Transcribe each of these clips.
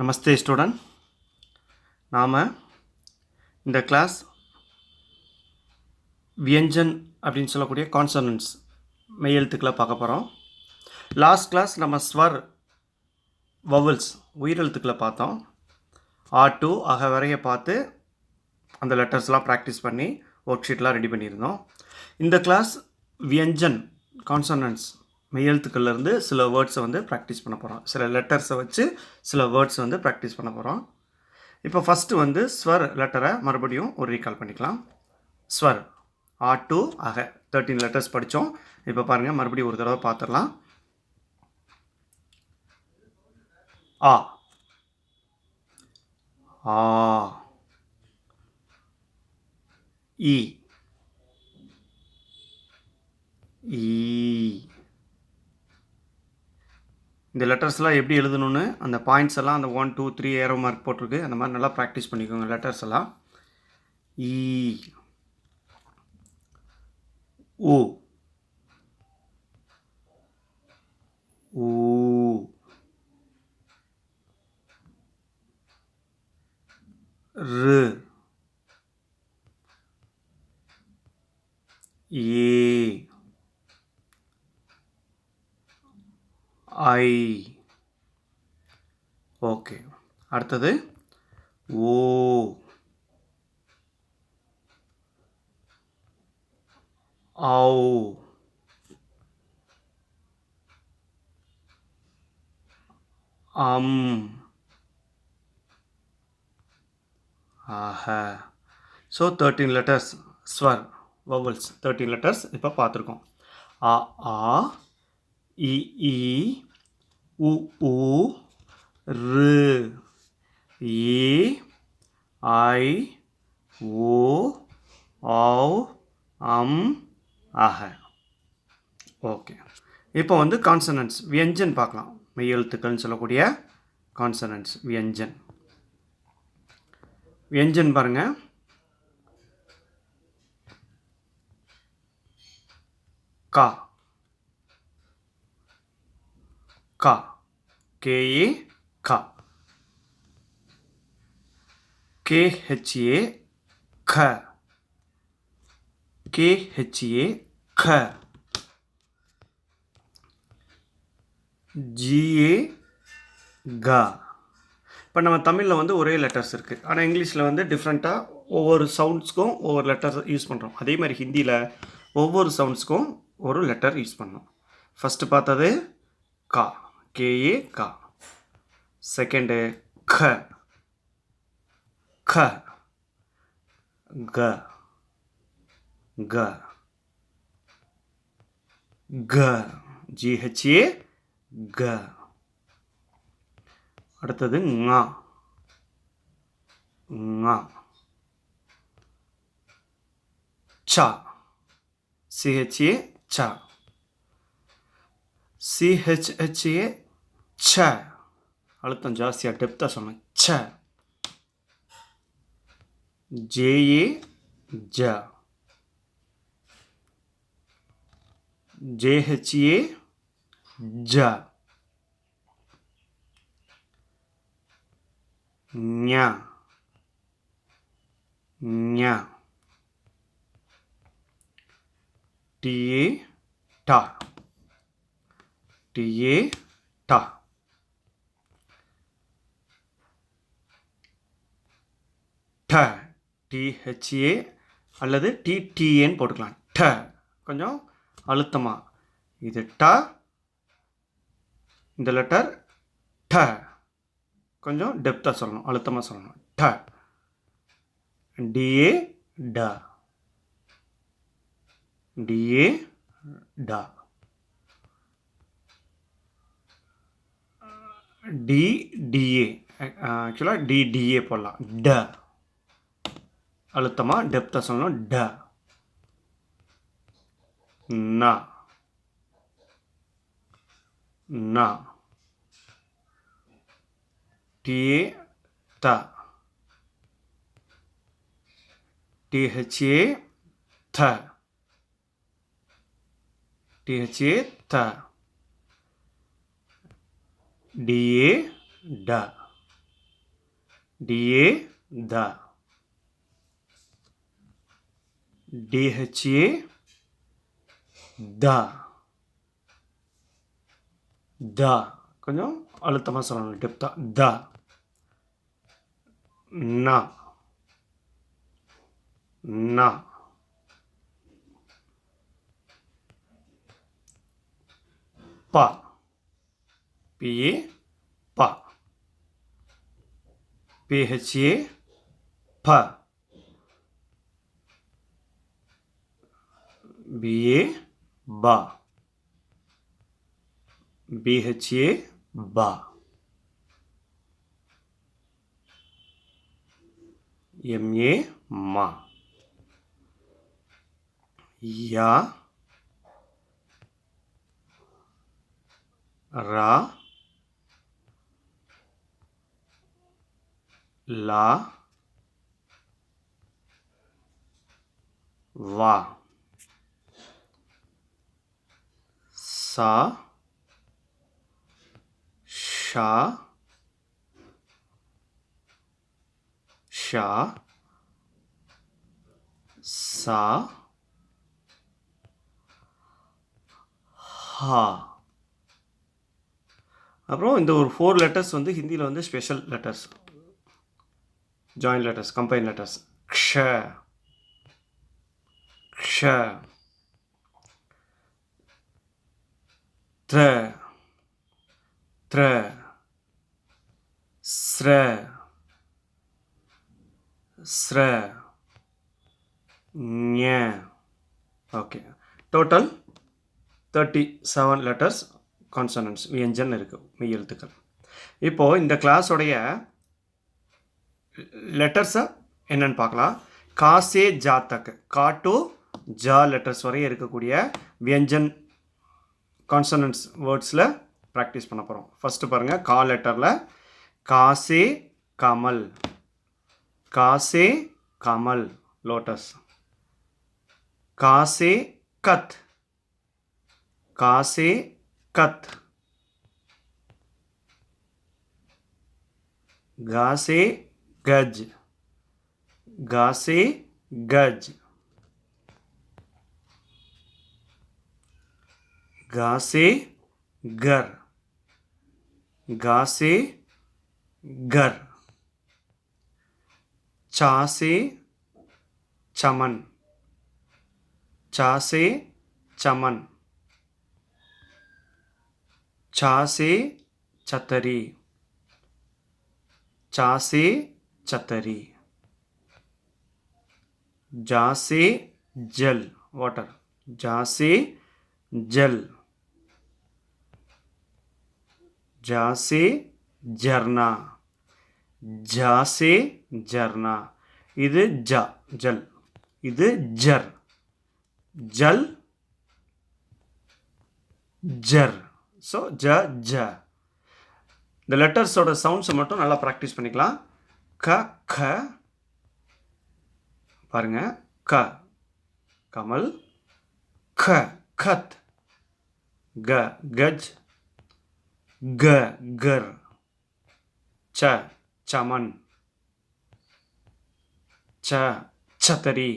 நமஸ்தே student. நாம் இந்த class வியஞ்சன் அப்படின்னு சொல்லக்கூடிய கான்சனன்ட்ஸ் மெய்யெழுத்துக்களை பார்க்க போகிறோம். லாஸ்ட் கிளாஸ் நம்ம ஸ்வர் வவல்ஸ் உயிரெழுத்துக்களை பார்த்தோம். ஆ2 ஆக வரைய பார்த்து அந்த லெட்டர்ஸ்லாம் ப்ராக்டிஸ் பண்ணி ஒர்க் ஷீட்லாம் ரெடி பண்ணியிருந்தோம். இந்த கிளாஸ் வியஞ்சன் கான்சனன்ட்ஸ் மெய்யெழுத்துக்கள்லேருந்து சில வேர்ட்ஸை வந்து ப்ராக்டிஸ் பண்ண போகிறோம். சில லெட்டர்ஸை வச்சு சில வேர்ட்ஸை வந்து ப்ராக்டிஸ் பண்ண போகிறோம். இப்போ ஃபஸ்ட்டு வந்து ஸ்வர் லெட்டரை மறுபடியும் ஒரு ரீகால் பண்ணிக்கலாம். ஸ்வர் ஆ2 ஆக 13 லெட்டர்ஸ் படித்தோம். இப்போ பாருங்கள், மறுபடியும் ஒரு தடவை பார்த்துடலாம். ஆ ஆ இ ஈ. இந்த லெட்டர்ஸ்லாம் எப்படி எழுதணும்னு அந்த பாயிண்ட்ஸ் எல்லாம் அந்த 1 2 3 ஏரோ மார்க் போட்டிருக்கு. அந்த மாதிரி நல்லா ப்ராக்டிஸ் பண்ணிக்கோங்க லெட்டர்ஸ் எல்லாம். ஈ ஊ ஊ ரு ஏ ஐ. ஓகே, அடுத்தது ஓ ஆவ் அம் ஆஹ. ஸோ 13 லெட்டர்ஸ் ஸ்வர் வவல்ஸ் 13 லெட்டர்ஸ் இப்போ பார்த்துருக்கோம். ஆ ஆ இ ஈ உ ஊ ரு ஏ ஐ ஓ ஆவ் அம் ஆஹ. ஓகே, இப்போ வந்து கான்சனன்ட்ஸ் வியஞ்சன் பார்க்கலாம். மெய்யெழுத்துக்கள்னு சொல்லக்கூடிய கான்சனன்ட்ஸ் வியஞ்சன். வியஞ்சன் பாருங்கள். கா கா கேஏ கா. கேஹெச்ஏ க கேஹெச்ஏ க. ஜிஏ க. இப்போ நம்ம தமிழில் வந்து ஒரே லெட்டர்ஸ் இருக்குது, ஆனால் இங்கிலீஷில் வந்து டிஃப்ரெண்ட்டாக ஒவ்வொரு சவுண்ட்ஸ்க்கும் ஒவ்வொரு லெட்டர்ஸ் யூஸ் பண்ணுறோம். அதே மாதிரி ஹிந்தியில் ஒவ்வொரு சவுண்ட்ஸ்க்கும் ஒரு லெட்டர் யூஸ் பண்ணோம். ஃபஸ்ட்டு பார்த்தது கா கேஏ கா. செகண்டு க க க க க ஜிஹெச்ஏ க. அடுத்தது ஙா ஙா. சா சிஹெச்ஏ சா. சிஹெச்ஹெச்ஏ ச. அழுத்தம் ஜாஸ்தியாக டெப்த்தாக சொன்னேன். ச. ஜேஏ ஜ. ஜேஹெச்ஏ ஜ. ஞா ஞா. டிஏ டா டிஏ டா. ட டிஹெச்ஏ அல்லது டிடிஏன்னு போட்டுக்கலாம். ட கொஞ்சம் அழுத்தமாக. இது ட. இந்த லெட்டர் ட கொஞ்சம் டெப்த்தாக சொல்லணும், அழுத்தமாக சொல்லணும். ட. டிஏ ட டிஏ ட. டிடிஏ ஆக்சுவலாக டிடிஏ போடலாம். ட அழுத்தமாக டெப்த்தாக சொல்லணும். ட. நா நா. டிஏ த டிஹெச்ஏ த டிஹெச்ஏ த. டிஏ ட DA the. DHA the. The. கொஞ்சம் அழுத்தமாக சொல்லணும், டெப்தா. The. Na. Na. Pa. PA. Pa. PHA. Pa. BA. Ba. BHA. Ba. MA. Ma. Ya. Ra. La. Va. Sa. Sha. Sha. Sa. Ha. அப்புறம் இந்த ஒரு 4 letters வந்து ஹிந்தியில் வந்து special letters, join letters, combine letters. க்ஷ. க்ஷ. த்ர. த்ர. ஸ்ர. ஸ்ர. ஞ. ஓகே, டோட்டல் 37 லெட்டர்ஸ் கான்சனன்ட்ஸ் வியஞ்சன் இருக்குது, மெய் எழுத்துக்கள். இப்போது இந்த கிளாஸோடைய லெட்டர்ஸை என்னென்னு பார்க்கலாம். காசே ஜா தக், கா டு ஜா லெட்டர்ஸ் வரைய இருக்கக்கூடிய வியஞ்சன் கான்சனன்ட்ஸ் வேர்ட்ஸில் ப்ராக்டிஸ் பண்ண போகிறோம். ஃபஸ்ட்டு பாருங்கள், கா லெட்டரில் காசே கமல். காசே கமல் லோட்டஸ். காசே கத். காசே கத். गासे गज. गासे गज. गासे गर. गासे गर. चासे चमन. चासे चमन. चासे छतरी. चासे छतरी. जासे जल वाटर. जासे जल. जासे झरना. जासे झरना. இது ஜ ஜல், இது ஜர். ஜல் ஜர். ஸோ ஜ ஜ. இந்த லெட்டர்ஸோட சவுண்ட்ஸை மட்டும் நல்லா ப்ராக்டிஸ் பண்ணிக்கலாம். க க பாருங்க, க கமல். க கத். க கஜ். க கர். ச சமன். ச छतरी.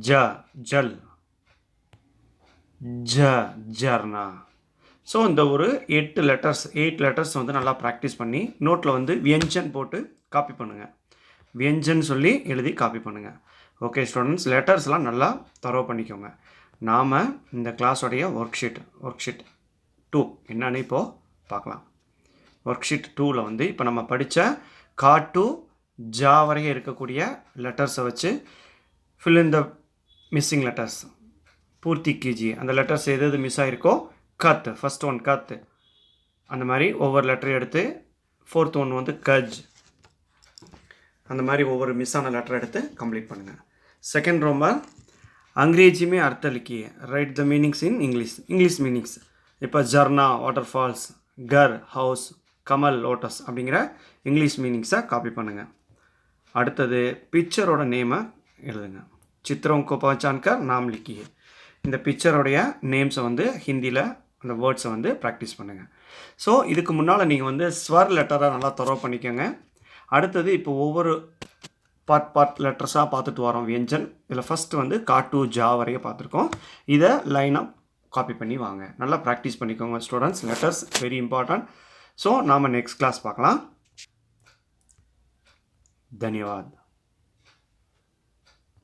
ज जल. ஜ ஜர்னா. ஸோ இந்த ஒரு 8 லெட்டர்ஸ் வந்து நல்லா ப்ராக்டிஸ் பண்ணி நோட்டில் வந்து வியஞ்சன் போட்டு காப்பி பண்ணுங்கள். வியஞ்சன் சொல்லி எழுதி காப்பி பண்ணுங்கள். ஓகே ஸ்டூடெண்ட்ஸ், லெட்டர்ஸ்லாம் நல்லா தரவு பண்ணிக்கோங்க. நாம் இந்த கிளாஸோடைய ஒர்க் ஷீட் 2 என்னன்னு இப்போது பார்க்கலாம். ஒர்க் ஷீட் 2ல் வந்து இப்போ நம்ம படித்த கா டு ஜா வரைய இருக்கக்கூடிய லெட்டர்ஸை வச்சு fill in the missing letters பூர்த்தி कीजिए. அந்த லெட்டர்ஸ் எது மிஸ் ஆகிருக்கோ, கத் ஃபஸ்ட் ஒன் கத், அந்த மாதிரி ஒவ்வொரு லெட்டரையும் எடுத்து, ஃபோர்த் ஒன் வந்து கஜ், அந்த மாதிரி ஒவ்வொரு மிஸ் ஆன லெட்டரை எடுத்து கம்ப்ளீட் பண்ணுங்கள். செகண்ட் ரோமர் अंग्रेजी में अर्थ लिखिए. Right the meanings in English meanings. இப்போ ஜர்னா வாட்டர்ஃபால்ஸ், கர் ஹவுஸ், கமல் லோட்டஸ் அப்படிங்கிற இங்கிலீஷ் மீனிங்ஸை காப்பி பண்ணுங்கள். அடுத்தது பிக்சரோட நேமை எழுதுங்க. சித்திரம் கோ பஹச்சான்கர் நாம் லிக்கியே. இந்த பிக்சரோடைய நேம்ஸை வந்து ஹிந்தியில் அந்த வேர்ட்ஸை வந்து ப்ராக்டிஸ் பண்ணுங்கள். ஸோ இதுக்கு முன்னால் நீங்கள் வந்து ஸ்வர் லெட்டரை நல்லா தரவு பண்ணிக்கோங்க. அடுத்தது இப்போ ஒவ்வொரு பார்ட் லெட்டர்ஸாக பார்த்துட்டு வரோம் வியஞ்சன். இதில் ஃபஸ்ட்டு வந்து கா டு ஜா வரைய பார்த்துருக்கோம். இதை லைனாக காப்பி பண்ணி வாங்க. நல்லா ப்ராக்டிஸ் பண்ணிக்கோங்க students. Letters very important. So நாம் நெக்ஸ்ட் கிளாஸ் பார்க்கலாம். தன்யவாத்.